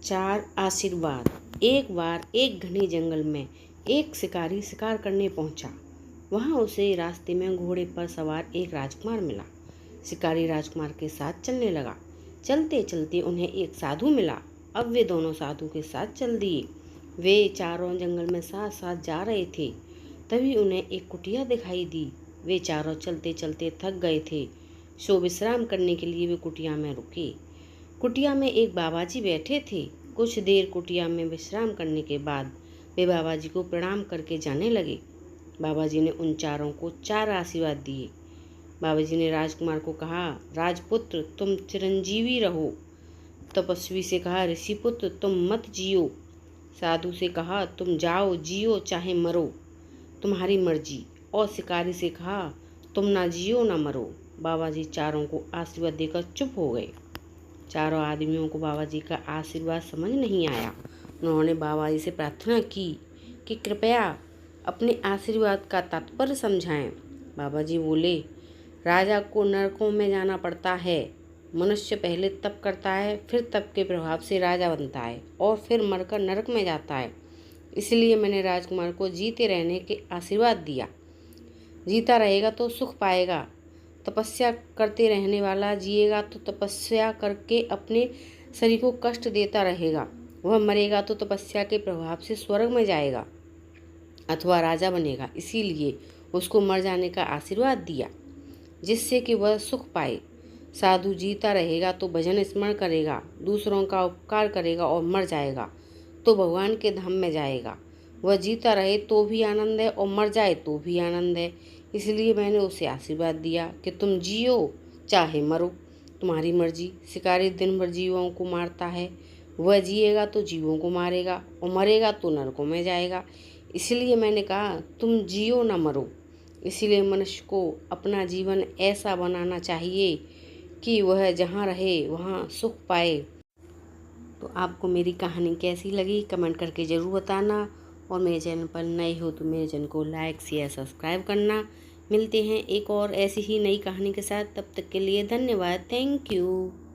चार आशीर्वाद। एक बार एक घने जंगल में एक शिकारी शिकार करने पहुंचा। वहां उसे रास्ते में घोड़े पर सवार एक राजकुमार मिला। शिकारी राजकुमार के साथ चलने लगा। चलते चलते उन्हें एक साधु मिला। अब वे दोनों साधु के साथ चल दिए। वे चारों जंगल में साथ साथ जा रहे थे। तभी उन्हें एक कुटिया दिखाई दी। वे चारों चलते चलते थक गए थे, सो विश्राम करने के लिए वे कुटिया में रुके। कुटिया में एक बाबाजी बैठे थे। कुछ देर कुटिया में विश्राम करने के बाद वे बाबाजी को प्रणाम करके जाने लगे। बाबाजी ने उन चारों को चार आशीर्वाद दिए। बाबाजी ने राजकुमार को कहा, राजपुत्र तुम चिरंजीवी रहो। तपस्वी से कहा, ऋषिपुत्र तुम मत जियो। साधु से कहा, तुम जाओ जियो चाहे मरो, तुम्हारी मर्जी। और शिकारी से कहा, तुम ना जियो ना मरो। बाबाजी चारों को आशीर्वाद देकर चुप हो गए। चारों आदमियों को बाबाजी का आशीर्वाद समझ नहीं आया। उन्होंने बाबाजी से प्रार्थना की कि कृपया अपने आशीर्वाद का तात्पर्य समझाएं। बाबाजी बोले, राजा को नरकों में जाना पड़ता है। मनुष्य पहले तप करता है, फिर तप के प्रभाव से राजा बनता है और फिर मरकर नरक में जाता है। इसलिए मैंने राजकुमार को जीते रहने के आशीर्वाद दिया। जीता रहेगा तो सुख पाएगा। तपस्या करते रहने वाला जिएगा तो तपस्या करके अपने शरीर को कष्ट देता रहेगा। वह मरेगा तो तपस्या के प्रभाव से स्वर्ग में जाएगा अथवा राजा बनेगा। इसीलिए उसको मर जाने का आशीर्वाद दिया, जिससे कि वह सुख पाए। साधु जीता रहेगा तो भजन स्मरण करेगा, दूसरों का उपकार करेगा और मर जाएगा तो भगवान के धाम में जाएगा। वह जीता रहे तो भी आनंद है और मर जाए तो भी आनंद है। इसलिए मैंने उसे आशीर्वाद दिया कि तुम जियो चाहे मरो, तुम्हारी मर्जी। शिकारी दिन भर जीवों को मारता है। वह जिएगा तो जीवों को मारेगा और मरेगा तो नरकों में जाएगा। इसलिए मैंने कहा, तुम जियो ना मरो। इसलिए मनुष्य को अपना जीवन ऐसा बनाना चाहिए कि वह जहाँ रहे वहाँ सुख पाए। तो आपको मेरी कहानी कैसी लगी कमेंट करके ज़रूर बताना। और मेरे चैनल पर नए हो तो मेरे चैनल को लाइक शेयर सब्सक्राइब करना। मिलते हैं एक और ऐसी ही नई कहानी के साथ। तब तक के लिए धन्यवाद। Thank you.